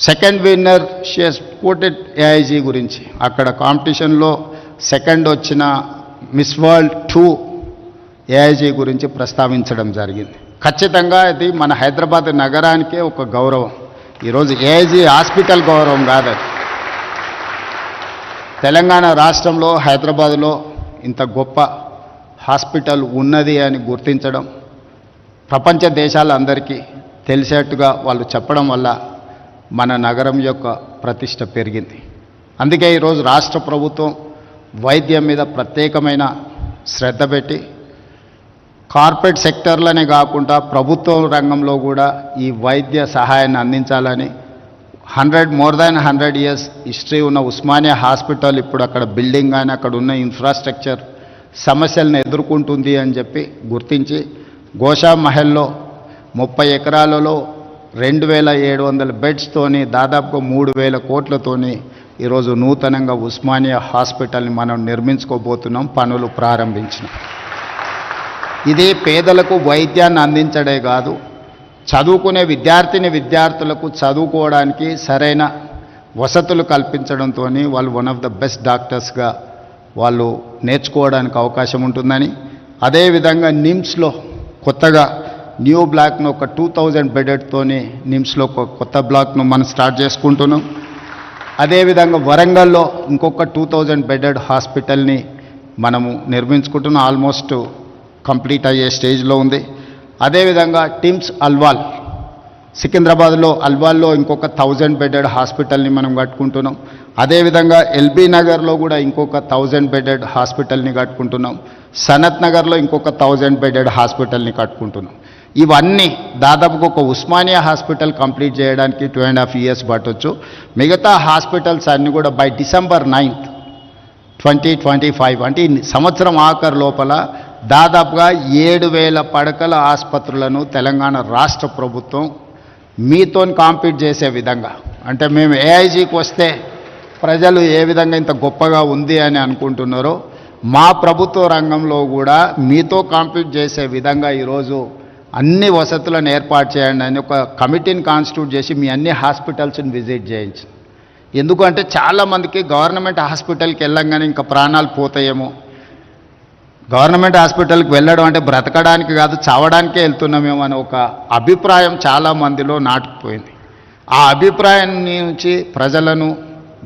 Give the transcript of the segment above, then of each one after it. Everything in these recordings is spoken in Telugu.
Second winner she has quoted AIG గురించి. అక్కడ కాంపిటీషన్లో సెకండ్ వచ్చిన మిస్ వరల్డ్ 2 ఏఐజీ గురించి ప్రస్తావించడం జరిగింది. ఖచ్చితంగా ఇది మన హైదరాబాద్ నగరానికే ఒక గౌరవం. ఈరోజు ఏఐజీ హాస్పిటల్ గౌరవం కాదు, తెలంగాణ రాష్ట్రంలో హైదరాబాద్లో ఇంత గొప్ప హాస్పిటల్ ఉన్నది అని గుర్తించడం, ప్రపంచ దేశాలందరికీ తెలిసేట్టుగా వాళ్ళు చెప్పడం వల్ల మన నగరం యొక్క ప్రతిష్ట పెరిగింది. అందుకే ఈరోజు రాష్ట్ర ప్రభుత్వం వైద్యం మీద ప్రత్యేకమైన శ్రద్ధ పెట్టి కార్పొరేట్ సెక్టర్లనే కాకుండా ప్రభుత్వ రంగంలో కూడా ఈ వైద్య సహాయాన్ని అందించాలని మోర్ దాన్ 100 years హిస్టరీ ఉన్న ఉస్మానియా హాస్పిటల్ ఇప్పుడు అక్కడ బిల్డింగ్ కానీ అక్కడ ఉన్న ఇన్ఫ్రాస్ట్రక్చర్ సమస్యలను ఎదుర్కొంటుంది అని చెప్పి గుర్తించి గోషా మహల్లో 30 ఎకరాలలో 2700 బెడ్స్తోని దాదాపుగా 3000 కోట్లతోని ఈరోజు నూతనంగా ఉస్మానియా హాస్పిటల్ని మనం నిర్మించుకోబోతున్నాం, పనులు ప్రారంభించినాం. ఇది పేదలకు వైద్యాన్ని అందించడే కాదు, చదువుకునే విద్యార్థులకు చదువుకోవడానికి సరైన వసతులు కల్పించడంతో వాళ్ళు వన్ ఆఫ్ ద బెస్ట్ డాక్టర్స్గా వాళ్ళు నేర్చుకోవడానికి అవకాశం ఉంటుందని, అదేవిధంగా నిమ్స్లో కొత్తగా న్యూ బ్లాక్ను ఒక 2000 బెడెడ్తోని నిమ్స్లో ఒక కొత్త బ్లాక్ను మనం స్టార్ట్ చేసుకుంటున్నాం. అదేవిధంగా వరంగల్లో ఇంకొక 2000 బెడెడ్ హాస్పిటల్ని మనము నిర్మించుకుంటున్నాం, ఆల్మోస్ట్ కంప్లీట్ అయ్యే స్టేజ్లో ఉంది. అదేవిధంగా టిమ్స్ అల్వాల్ సికింద్రాబాద్లో అల్వాల్లో ఇంకొక 1000 బెడెడ్ హాస్పిటల్ని మనం కట్టుకుంటున్నాం. అదేవిధంగా ఎల్బీ నగర్లో కూడా ఇంకొక 1000 బెడెడ్ హాస్పిటల్ని కట్టుకుంటున్నాం. సనత్ నగర్లో ఇంకొక 1000 బెడెడ్ హాస్పిటల్ని కట్టుకుంటున్నాం. ఇవన్నీ దాదాపుగా ఒక ఉస్మానియా హాస్పిటల్ కంప్లీట్ చేయడానికి 2.5 years పట్టొచ్చు. మిగతా హాస్పిటల్స్ అన్నీ కూడా బై December 9th 2025 అంటే ఈ సంవత్సరం ఆఖరు లోపల దాదాపుగా 7000 పడకల ఆసుపత్రులను తెలంగాణ రాష్ట్ర ప్రభుత్వం మీతో కాంపీట్ చేసే విధంగా, అంటే మేము ఏఐజీకి వస్తే ప్రజలు ఏ విధంగా ఇంత గొప్పగా ఉంది అని అనుకుంటున్నారో మా ప్రభుత్వ రంగంలో కూడా మీతో కాంపీట్ చేసే విధంగా ఈరోజు అన్ని వసతులను ఏర్పాటు చేయండి అని ఒక కమిటీని కాన్స్టిట్యూట్ చేసి మీ అన్ని హాస్పిటల్స్ని విజిట్ చేయించి. ఎందుకంటే చాలామందికి గవర్నమెంట్ హాస్పిటల్కి వెళ్ళంగానే ఇంకా ప్రాణాలు పోతాయేమో, గవర్నమెంట్ హాస్పిటల్కి వెళ్ళడం అంటే బ్రతకడానికి కాదు చావడానికే వెళ్తున్నామేమో అని ఒక అభిప్రాయం చాలామందిలో నాటుకుపోయింది. ఆ అభిప్రాయం నుంచి ప్రజలను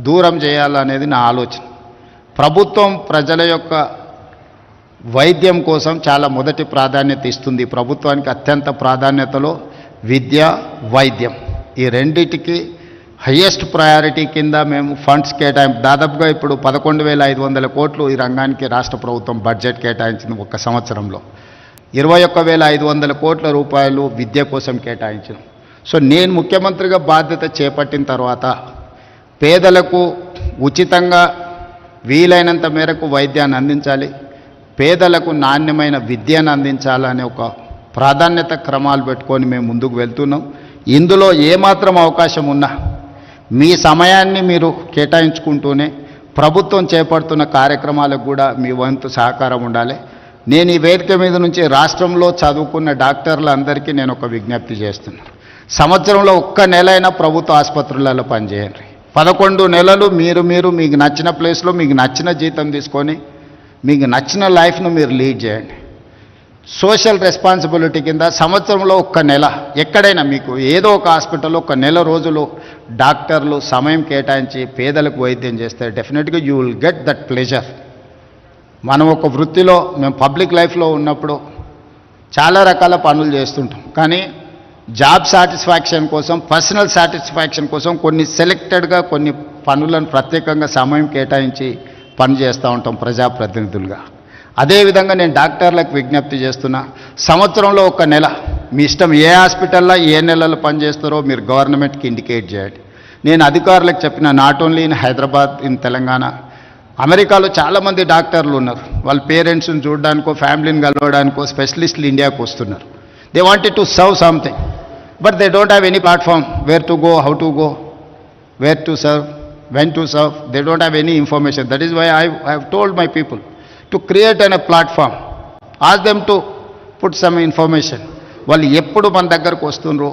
దూరం చేయాలనేది నా ఆలోచన. ప్రభుత్వం ప్రజల యొక్క వైద్యం కోసం చాలా మొదటి ప్రాధాన్యత ఇస్తుంది. ప్రభుత్వానికి అత్యంత ప్రాధాన్యతలో విద్య, వైద్యం ఈ రెండిటికి హయ్యెస్ట్ ప్రయారిటీ కింద మేము ఫండ్స్ దాదాపుగా ఇప్పుడు 11,500 కోట్లు ఈ రంగానికి రాష్ట్ర ప్రభుత్వం బడ్జెట్ కేటాయించింది. ఒక సంవత్సరంలో 21,500 కోట్ల రూపాయలు విద్య కోసం కేటాయించాం. సో నేను ముఖ్యమంత్రిగా బాధ్యత చేపట్టిన తర్వాత పేదలకు ఉచితంగా వీలైనంత మేరకు వైద్యాన్ని అందించాలి, పేదలకు నాణ్యమైన విద్యను అందించాలనే ఒక ప్రాధాన్యత క్రమాలు పెట్టుకొని మేము ముందుకు వెళ్తున్నాం. ఇందులో ఏమాత్రం అవకాశం ఉన్నా మీ సమయాన్ని మీరు కేటాయించుకుంటూనే ప్రభుత్వం చేపడుతున్న కార్యక్రమాలకు కూడా మీ వంతు సహకారం ఉండాలి. నేను ఈ వేదిక మీద నుంచి రాష్ట్రంలో చదువుకున్న డాక్టర్లందరికీ నేను ఒక విజ్ఞప్తి చేస్తున్నాను. సంవత్సరంలో ఒక్క నెలైనా ప్రభుత్వ ఆసుపత్రులలో పనిచేయండి. 11 నెలలు మీరు మీకు నచ్చిన ప్లేస్లో మీకు నచ్చిన జీతం తీసుకొని మీకు నచ్చిన లైఫ్ను మీరు లీడ్ చేయండి. సోషల్ రెస్పాన్సిబిలిటీ కింద సంవత్సరంలో ఒక్క నెల ఎక్కడైనా మీకు ఏదో ఒక హాస్పిటల్లో ఒక నెల రోజులు డాక్టర్లు సమయం కేటాయించి పేదలకు వైద్యం చేస్తే డెఫినెట్గా you will get that pleasure. మనం ఒక వృత్తిలో మేము పబ్లిక్ లైఫ్లో ఉన్నప్పుడు చాలా రకాల పనులు చేస్తుంటాం, కానీ జాబ్ సాటిస్ఫాక్షన్ కోసం, పర్సనల్ సాటిస్ఫాక్షన్ కోసం కొన్ని సెలెక్టెడ్గా కొన్ని పనులను ప్రత్యేకంగా సమయం కేటాయించి పని చేస్తూ ఉంటాం ప్రజాప్రతినిధులుగా. అదేవిధంగా నేను డాక్టర్లకు విజ్ఞప్తి చేస్తున్నా, సంవత్సరంలో ఒక నెల మీ ఇష్టం ఏ హాస్పిటల్లో ఏ నెలలో పనిచేస్తారో మీరు గవర్నమెంట్కి ఇండికేట్ చేయండి. నేను అధికారులకు చెప్పిన, not only in Hyderabad, in Telangana, అమెరికాలో చాలామంది డాక్టర్లు ఉన్నారు. వాళ్ళ పేరెంట్స్ని చూడడానికో ఫ్యామిలీని కలవడానికో స్పెషలిస్టులు ఇండియాకు వస్తున్నారు. They wanted to serve something but they don't have any platform where to go, how to go, where to serve, when to serve. They don't have any information. That is why I have told my people to create a platform. Ask them to put some information. వాళ్ళు ఎప్పుడు మన దగ్గరకు వస్తుండ్రో,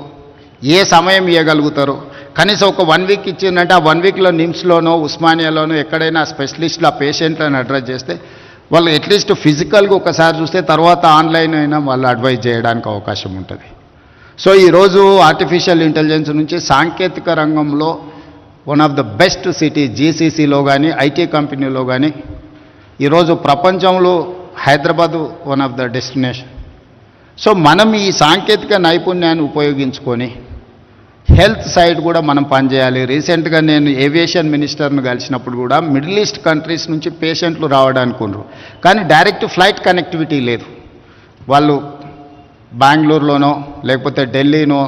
ఏ సమయం ఇవ్వగలుగుతారు? కనీసం ఒక 1 వీక్ ఇచ్చిందంటే ఆ 1 వీక్లో నిమ్స్లోనో ఉస్మానియాలోనో ఎక్కడైనా స్పెషలిస్టులు ఆ పేషెంట్లను అడ్రస్ చేస్తే వాళ్ళు అట్లీస్ట్ ఫిజికల్గా ఒకసారి చూస్తే తర్వాత ఆన్లైన్ అయినా వాళ్ళు అడ్వైజ్ చేయడానికి అవకాశం ఉంటుంది. సో ఈరోజు ఆర్టిఫిషియల్ ఇంటెలిజెన్స్ నుంచి సాంకేతిక రంగంలో one of the best city జీసీసీలో కానీ ఐటీ కంపెనీలో కానీ ఈరోజు ప్రపంచంలో Hyderabad one of the destination. So మనం ఈ సాంకేతిక నైపుణ్యాన్ని ఉపయోగించుకొని హెల్త్ సైడ్ కూడా మనం పనిచేయాలి. రీసెంట్గా నేను ఏవియేషన్ మినిస్టర్ను కలిసినప్పుడు కూడా మిడిల్ ఈస్ట్ కంట్రీస్ నుంచి పేషెంట్లు రావడానికి ఉన్నారు, కానీ డైరెక్ట్ ఫ్లైట్ కనెక్టివిటీ లేదు. వాళ్ళు బెంగళూరులోనో లేకపోతే ఢిల్లీనో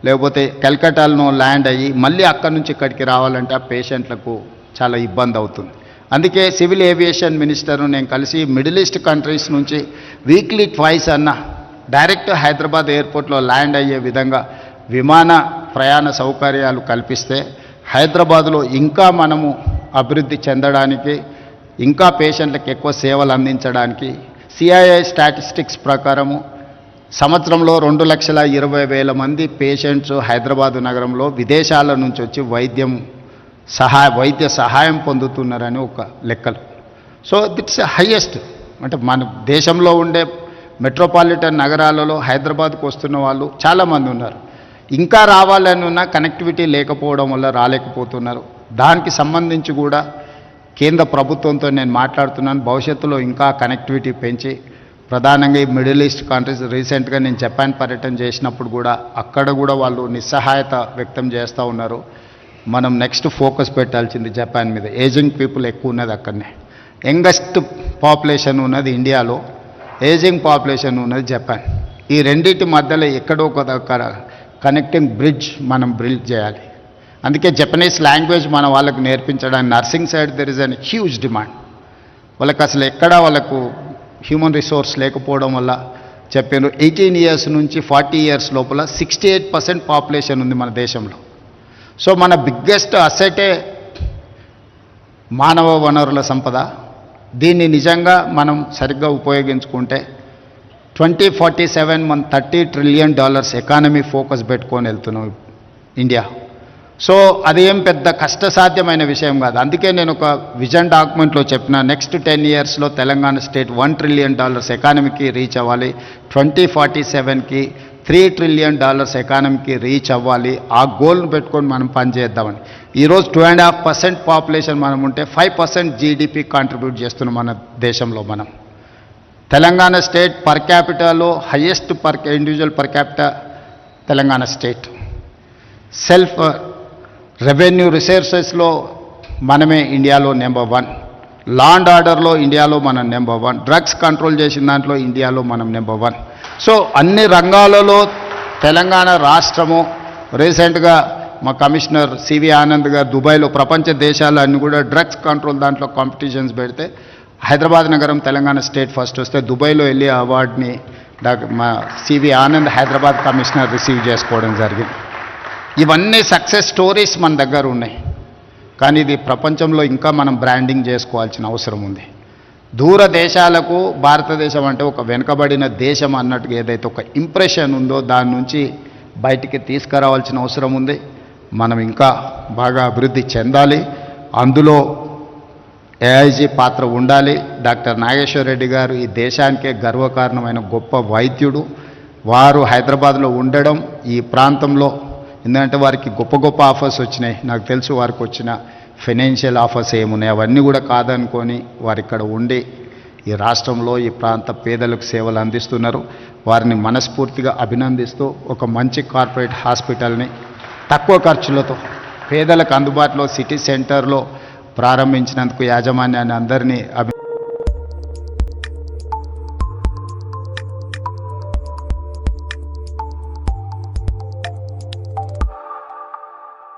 లేకపోతే కల్కటాలోనో ల్యాండ్ అయ్యి మళ్ళీ అక్కడి నుంచి ఇక్కడికి రావాలంటే ఆ పేషెంట్లకు చాలా ఇబ్బంది అవుతుంది. అందుకే సివిల్ ఏవియేషన్ మినిస్టర్ను నేను కలిసి మిడిల్ ఈస్ట్ కంట్రీస్ నుంచి వీక్లీ ట్వైస్ అన్న డైరెక్ట్ హైదరాబాద్ ఎయిర్పోర్ట్లో ల్యాండ్ అయ్యే విధంగా విమాన ప్రయాణ సౌకర్యాలు కల్పిస్తే హైదరాబాదులో ఇంకా మనము అభివృద్ధి చెందడానికి, ఇంకా పేషెంట్లకు ఎక్కువ సేవలు అందించడానికి సిఐఐ స్టాటిస్టిక్స్ ప్రకారము సంవత్సరంలో 2,20,000 మంది పేషెంట్స్ హైదరాబాదు నగరంలో విదేశాల నుంచి వచ్చి వైద్య సహాయం పొందుతున్నారని ఒక లెక్కలు. So it's highest. అంటే మన దేశంలో ఉండే మెట్రోపాలిటన్ నగరాలలో హైదరాబాద్కు వస్తున్న వాళ్ళు చాలామంది ఉన్నారు. ఇంకా రావాలని ఉన్న కనెక్టివిటీ లేకపోవడం వల్ల రాలేకపోతున్నారు. దానికి సంబంధించి కూడా కేంద్ర ప్రభుత్వంతో నేను మాట్లాడుతున్నాను. భవిష్యత్తులో ఇంకా కనెక్టివిటీ పెంచి ప్రధానంగా ఈ మిడిల్ ఈస్ట్ కంట్రీస్, రీసెంట్గా నేను జపాన్ పర్యటన చేసినప్పుడు కూడా అక్కడ కూడా వాళ్ళు నిస్సహాయత వ్యక్తం చేస్తూ ఉన్నారు. మనం నెక్స్ట్ ఫోకస్ పెట్టాల్సింది జపాన్ మీద. ఏజింగ్ పీపుల్ ఎక్కువ ఉన్నది అక్కడనే. యంగెస్ట్ పాపులేషన్ ఉన్నది ఇండియాలో, ఏజింగ్ పాపులేషన్ ఉన్నది జపాన్. ఈ రెండింటి మధ్యలో ఎక్కడో ఒక దగ్గర కనెక్టింగ్ బ్రిడ్జ్ మనం బిల్డ్ చేయాలి. అందుకే జపనీస్ లాంగ్వేజ్ మన వాళ్ళకు నేర్పించడానికి nursing side there is an huge demand. వాళ్ళకి అసలు ఎక్కడా వాళ్ళకు హ్యూమన్ రిసోర్స్ లేకపోవడం వల్ల చెప్పారు 18 ఇయర్స్ నుంచి 40 ఇయర్స్ లోపల 68% పాపులేషన్ ఉంది మన దేశంలో. సో మన బిగ్గెస్ట్ అసెటే మానవ వనరుల సంపద. దీన్ని నిజంగా మనం సరిగ్గా ఉపయోగించుకుంటే 2047 మనం $30 trillion ఎకానమీ ఫోకస్ పెట్టుకొని వెళ్తున్నాం ఇండియా. సో అదేం పెద్ద కష్టసాధ్యమైన విషయం కాదు. అందుకే నేను ఒక విజన్ డాక్యుమెంట్లో చెప్పిన నెక్స్ట్ 10 ఇయర్స్లో తెలంగాణ స్టేట్ $1 trillion ఎకానమీకి రీచ్ అవ్వాలి, 2047కి $3 trillion ఎకానమీకి రీచ్ అవ్వాలి. ఆ గోల్ను పెట్టుకొని మనం పనిచేద్దామని. ఈరోజు 2.5% పాపులేషన్ మనం ఉంటే 5% జీడిపి కాంట్రిబ్యూట్ చేస్తున్నాం మన దేశంలో. మనం తెలంగాణ స్టేట్ పర్ క్యాపిటాలో highest individual per capita Telangana state. Self revenue రిసోర్సెస్లో మనమే ఇండియాలో నెంబర్ 1. లా అండ్ ఆర్డర్లో ఇండియాలో మనం నెంబర్ 1. డ్రగ్స్ కంట్రోల్ చేసిన దాంట్లో ఇండియాలో మనం నెంబర్ 1. సో అన్ని రంగాలలో తెలంగాణ రాష్ట్రము. రీసెంట్గా మా కమిషనర్ సివి ఆనంద్ గారు దుబాయ్లో ప్రపంచ దేశాలు అన్ని కూడా డ్రగ్స్ కంట్రోల్ దాంట్లో కాంపిటీషన్స్ పెడితే హైదరాబాద్ నగరం తెలంగాణ స్టేట్ ఫస్ట్ వస్తే దుబాయ్లో వెళ్ళి అవార్డుని మా CV Anand Hyderabad commissioner receive చేసుకోవడం జరిగింది. ఇవన్నీ సక్సెస్ స్టోరీస్ మన దగ్గర ఉన్నాయి, కానీ ఇది ప్రపంచంలో ఇంకా మనం బ్రాండింగ్ చేసుకోవాల్సిన అవసరం ఉంది. దూర దేశాలకు భారతదేశం అంటే ఒక వెనుకబడిన దేశం అన్నట్టుగా ఏదైతే ఒక ఇంప్రెషన్ ఉందో దాని నుంచి బయటికి తీసుకురావాల్సిన అవసరం ఉంది. మనం ఇంకా బాగా అభివృద్ధి చెందాలి. అందులో ఏఐజీ పాత్ర ఉండాలి. డాక్టర్ నాగేశ్వర రెడ్డి గారు ఈ దేశానికే గర్వకారణమైన గొప్ప వైద్యుడు. వారు హైదరాబాద్లో ఉండడం ఈ ప్రాంతంలో, ఎందుకంటే వారికి గొప్ప గొప్ప ఆఫర్స్ వచ్చినాయి. నాకు తెలుసు వారికి వచ్చిన ఫైనాన్షియల్ ఆఫర్స్ ఏమున్నాయి, అవన్నీ కూడా కాదనుకొని వారు ఇక్కడ ఉండి ఈ రాష్ట్రంలో ఈ ప్రాంత పేదలకు సేవలు అందిస్తున్నారు. వారిని మనస్ఫూర్తిగా అభినందిస్తూ ఒక మంచి కార్పొరేట్ హాస్పిటల్ని తక్కువ ఖర్చులతో పేదలకు అందుబాటులో సిటీ సెంటర్లో ప్రారంభించినందుకు యాజమాన్యాన్ని అందరినీ